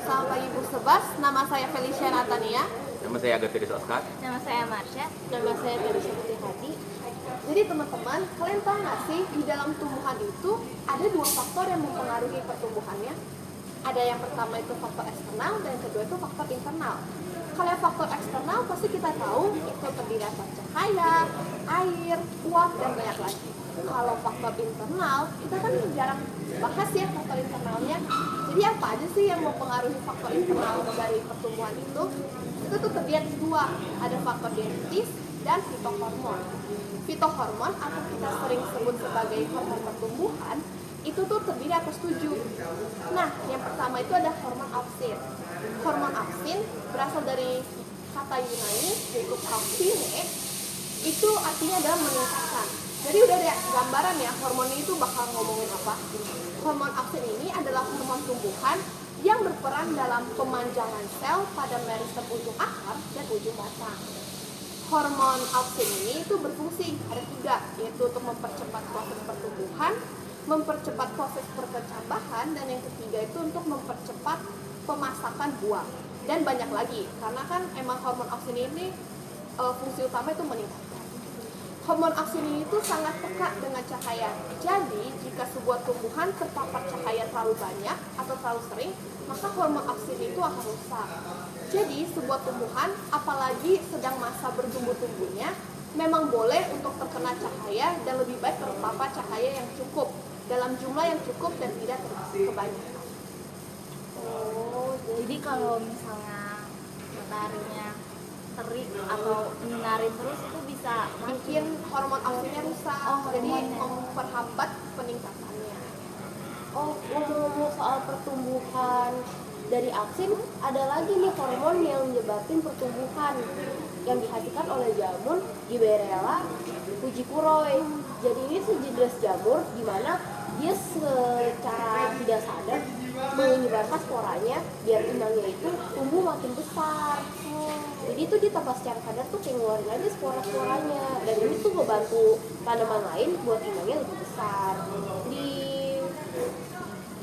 Selamat pagi Bu Sebas, nama saya Felicia Natania. Nama saya Agathirius Oscar. Nama saya Marsha. Nama saya Felicia Hadi. Jadi teman-teman, kalian tahu nggak sih di dalam tumbuhan itu ada dua faktor yang mempengaruhi pertumbuhannya? Ada yang pertama itu faktor eksternal dan yang kedua itu faktor internal. Kalau yang faktor eksternal pasti kita tahu itu terdiri atas cahaya, air, uap, dan banyak lagi. Kalau faktor internal, kita kan jarang bahas ya faktor internalnya. Jadi apa aja sih yang mempengaruhi faktor internal dari pertumbuhan itu? Itu tuh terdiri atas dua, ada faktor genetis dan fitohormon. Fitohormon atau kita sering sebut sebagai hormon pertumbuhan itu tuh terdiri atas 7. Nah, yang pertama itu ada hormon auksin. Hormon auksin berasal dari kata Yunani yaitu auxine, itu artinya adalah meningkatkan. Jadi udah ada gambaran ya hormon itu bakal ngomongin apa. Hormon auksin ini adalah hormon tumbuhan yang berperan dalam pemanjangan sel pada meristem ujung akar dan ujung batang. Hormon auksin ini itu berfungsi ada 3, yaitu untuk mempercepat proses pertumbuhan, mempercepat proses perkecambahan, dan yang ketiga itu untuk mempercepat pemasakan buah. Dan banyak lagi, karena kan emang hormon auksin ini fungsi utama itu meningkatkan. Hormon auksin ini itu sangat peka dengan cahaya. Jadi, jika sebuah tumbuhan terpapar cahaya terlalu banyak atau terlalu sering, maka hormon auksin itu akan rusak. Jadi, sebuah tumbuhan, apalagi sedang masa bertumbuh-tumbuhnya, memang boleh untuk terkena cahaya dan lebih baik terpapar cahaya yang cukup, dalam jumlah yang cukup dan tidak kebanyakan. Oh, jadi kalau misalnya mataharinya terik atau nyinarin terus itu bisa Bikin hormon auksinnya rusak, jadi memperhambat peningkatannya. Oh, ngomong-ngomong soal pertumbuhan dari auksin, ada lagi nih hormon yang menyebabkan pertumbuhan yang dihasilkan oleh jamur Gibberella fujikuroi. Jadi ini sejenis jamur di mana dia secara tidak sadar menyebarkan sporanya biar inangnya itu tumbuh makin besar. Jadi itu dia tanpa secara sadar tuh kayak ngeluarin aja spora-sporanya, dan ini tuh membantu tanaman lain buat inangnya lebih besar. Di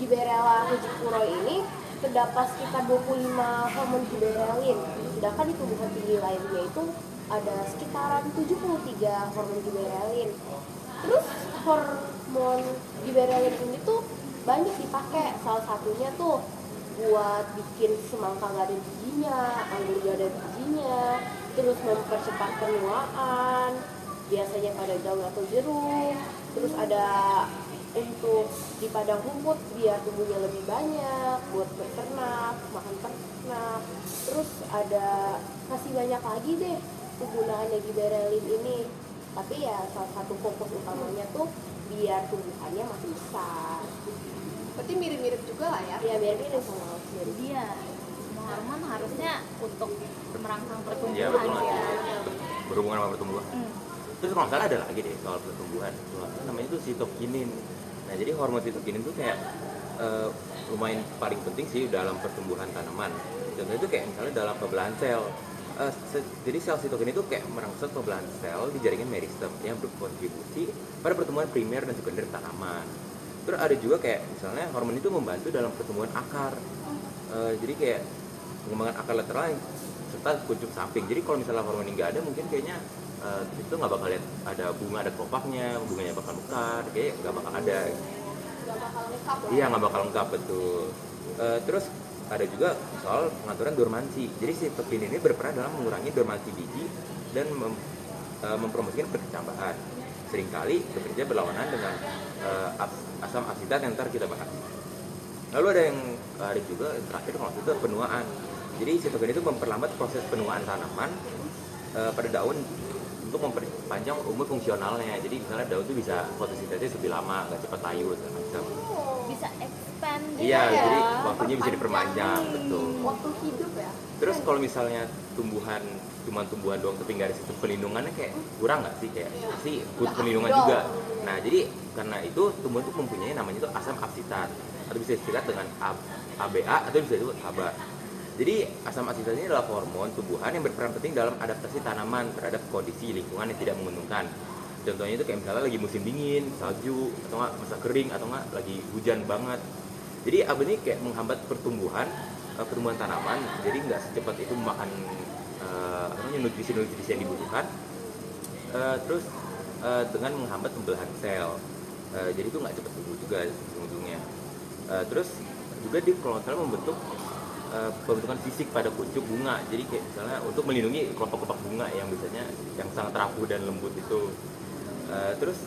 Gibberella fujikuroi ini terdapat sekitar 25 hormon gibberellin, sedangkan di tumbuhan tinggi lainnya itu ada sekitaran 73 hormon gibberellin. Terus hormon gibberellin ini tuh banyak dipakai, salah satunya tuh buat bikin semangka gak ada bijinya, anggur gak ada bijinya, terus mempercepat penuaan, biasanya pada daun atau jeruk. Terus ada untuk di padang rumput biar tumbuhnya lebih banyak, buat berternak, makan ternak. Terus ada masih banyak lagi deh penggunaannya gibberellin ini. Tapi ya salah satu fokus utamanya tuh biar tumbuhannya makin besar. Berarti mirip-mirip juga lah ya. Ya mirip-mirip sama auksin. dia hormon harusnya untuk merangsang Iya, pertumbuhan betul. ya. Berhubungan sama pertumbuhan. Terus kalau nggak salah ada lagi deh soal pertumbuhan. Namanya itu sitokinin. Nah, jadi hormon sitokinin itu kayak lumayan paling penting sih dalam pertumbuhan tanaman. Contohnya itu kayak misalnya dalam pembelahan sel. Jadi sel sitokin itu kayak merangsang pembelahan sel di jaringan meristem yang berkontribusi pada pertumbuhan primer dan sekunder tanaman. Terus ada juga kayak misalnya hormon itu membantu dalam pertumbuhan akar. Jadi kayak pengembangan akar lateral serta kuncup samping. Jadi kalau misalnya hormon ini nggak ada, mungkin kayaknya itu nggak bakal lihat ada bunga, ada kelopaknya, bunganya bakal mekar, kayak nggak bakal ada. Gak bakal lengkap lah. Iya, nggak bakal lengkap, betul. Terus ada juga soal pengaturan dormansi. Jadi sitokin ini berperan dalam mengurangi dormansi biji dan mempromosikan perkecambahan. Seringkali bekerja berlawanan dengan asam asetat yang ntar kita bahas. Lalu ada juga yang terakhir kalau itu penuaan. Jadi sitokin itu memperlambat proses penuaan tanaman pada daun untuk memperpanjang umur fungsionalnya. Jadi misalnya daun itu bisa fotosintesis lebih lama, nggak cepat layu segala macam. Bisa expand gitu Iya, ya. jadi waktunya bisa diperpanjang, betul. Waktu hidup ya. Terus kalau misalnya cuma tumbuhan doang tapi nggak ada sistem pelindungannya kayak kurang nggak sih, kayak pasti butuh pelindungan juga. Nah, jadi karena itu tumbuhan itu mempunyai namanya itu asam asetat atau bisa disingkat dengan ABA atau bisa disebut ABA. Jadi asam asetat ini adalah hormon tumbuhan yang berperan penting dalam adaptasi tanaman terhadap kondisi lingkungan yang tidak menguntungkan. Contohnya itu kayak misalnya lagi musim dingin, salju, atau nggak masa kering, atau nggak lagi hujan banget. Jadi ABA ini kayak menghambat pertumbuhan tanaman, jadi nggak secepat itu makan nutrisi-nutrisi yang dibutuhkan. Terus dengan menghambat pembelahan sel, jadi itu nggak cepat tumbuh juga ujung-ujungnya. Terus juga dia kalau nggak salah membentuk pembentukan fisik pada kuncup bunga, jadi kayak misalnya untuk melindungi kelompok-kelompok bunga yang biasanya yang sangat rapuh dan lembut itu. Terus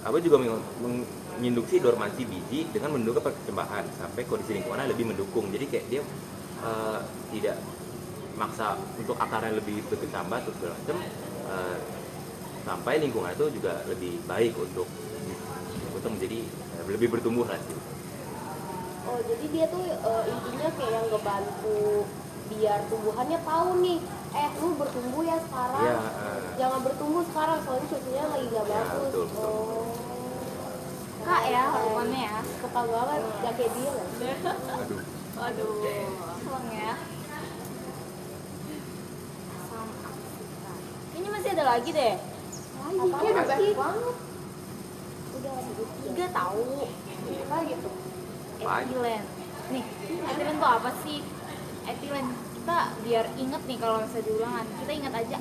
ABA juga menginduksi dormansi biji dengan mendukung perkembangan sampai kondisi lingkungannya lebih mendukung, jadi kayak dia tidak maksa untuk akarnya lebih bertambah terus segala macam, sampai lingkungan itu juga lebih baik untuk menjadi lebih bertumbuh lah sih. Oh, jadi dia tuh intinya kayak yang ngebantu biar tumbuhannya tahu nih, lu bertumbuh ya sekarang, Ya, jangan bertumbuh sekarang soalnya cuacanya lagi gak Ya, bagus. betul, betul. Oh, Kak ya hormonnya ya. suka banget, gak kayak dia lah. Aduh. Waduh, tolong ya. Asam aksitan. Ini masih ada lagi deh. Lagi kayak udah banyak banget. Udah habis. 3 tahu. Apa gitu? Etilen. Nih, etilen tuh apa sih? Etilen kita biar inget nih kalau misalnya diulangan, kita ingat aja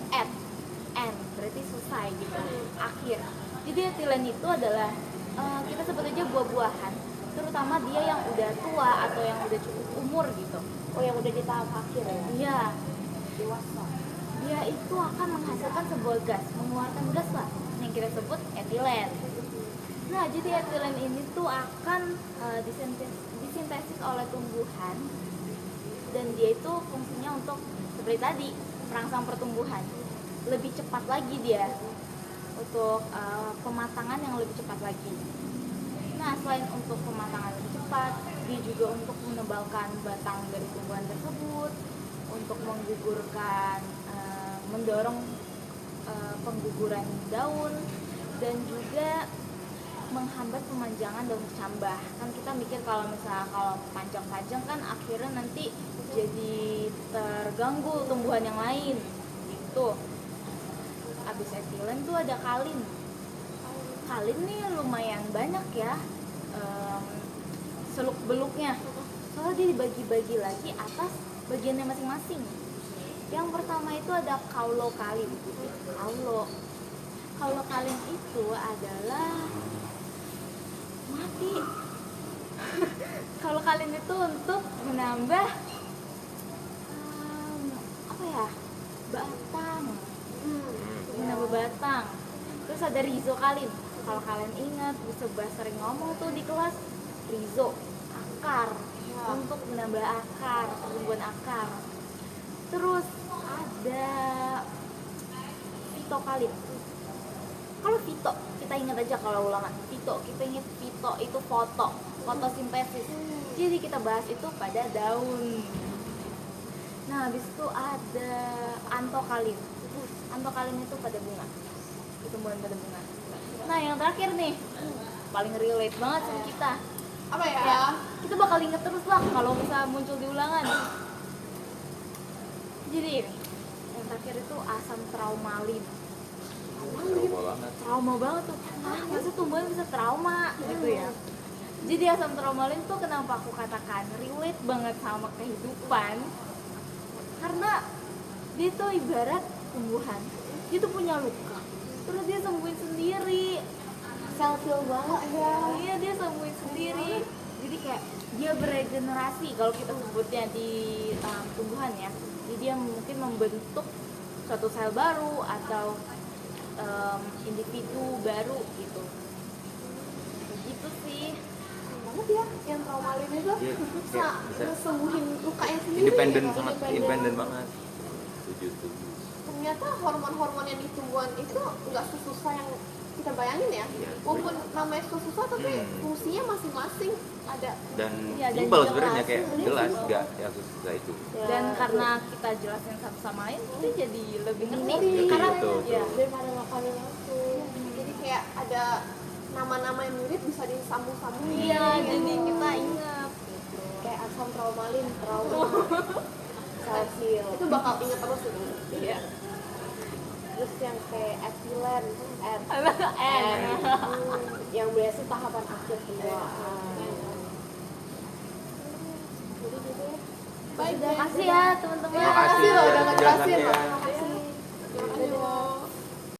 n berarti selesai gitu, akhir. Jadi etilen itu adalah kita sebut aja buah-buahan, terutama dia yang udah tua atau yang udah cukup umur gitu. Oh, yang udah di tahap akhir ya? Iya, Dewasa. dia itu akan menghasilkan sebuah gas, mengeluarkan gas lah yang kita sebut etilen. Nah, jadi etilen ini tuh akan disintesis oleh tumbuhan, dan dia itu fungsinya untuk seperti tadi, merangsang pertumbuhan. Lebih cepat lagi dia untuk pematangan yang lebih cepat lagi. Nah, selain untuk pematangan lebih cepat, dia juga untuk menebalkan batang dari tumbuhan tersebut, untuk menggugurkan, mendorong pengguguran daun, dan juga menghambat pemanjangan daun kecambah. Kan kita mikir kalau misalnya kalau panjang-panjang kan akhirnya nanti jadi terganggu tumbuhan yang lain gitu. Abis etilen tuh ada kalin. Kalin nih lumayan banyak ya seluk beluknya, soalnya dia dibagi-bagi lagi atas bagiannya masing-masing. Yang pertama itu ada kaulokalin. Kaulokalin itu adalah mati. Kalau kalian itu untuk menambah apa ya, batang, menambah batang. Terus ada rizokalin. Kalau kalian ingat, Bu Sebas sering ngomong tuh di kelas, rizo, akar, untuk menambah akar, pertumbuhan akar. Terus ada fitokalin. Kalau fito, kita ingat aja kalau ulangan fito, kita ingat fito itu fotosintesis. Jadi kita bahas itu pada daun. Nah, habis itu ada antokalin. Antokalin itu pada bunga, pertumbuhan pada bunga. Nah, yang terakhir nih, paling relate banget sama kita. Apa ya? Ya, kita bakal inget terus lah kalau bisa muncul di ulangan. Jadi ini, yang terakhir itu asam traumalin. Trauma banget tuh. Masa tumbuhan bisa trauma gitu ya. Jadi asam traumalin tuh kenapa aku katakan relate banget sama kehidupan, karena dia tuh ibarat tumbuhan. Dia tuh punya luka, terus dia sembuhin sendiri. Self-heal banget ya. Iya, dia sembuhin sendiri. Jadi kayak dia beregenerasi kalau kita sebutnya di tumbuhan ya. Jadi dia mungkin membentuk suatu sel baru atau individu baru gitu. Begitu sih. Banget ya, yang traumalin itu Iya, bisa bisa. ngesembuhin lukanya sendiri. Independen, gitu. sangat independen banget. Setuju. Ternyata hormon-hormon yang di tumbuhan itu nggak sesusah yang kita bayangin ya. Iya. Walaupun namanya susah tapi fungsinya masing-masing ada. Dan Iya, dan simpel jelas. sebenarnya, kayak jelas Simpel. nggak yang susah itu. Dan karena kita jelasin satu sama lain, kita jadi lebih ngerti. Ngerti, Karena betul. ya, Daripada ngakamin langsung. Jadi kayak ada nama-nama yang mirip bisa disambung-sambungin. iya, jadi kita ingat. Kayak asam traumalin, trauma. Self-heal. Itu bakal inget terus itu. Iya. Terus yang kayak etilen, N. yang biasa tahapan akhir semua. Terima kasih ya teman-teman. Terima kasih Makasih loh udah atas ngejelasin penjelasannya. loh.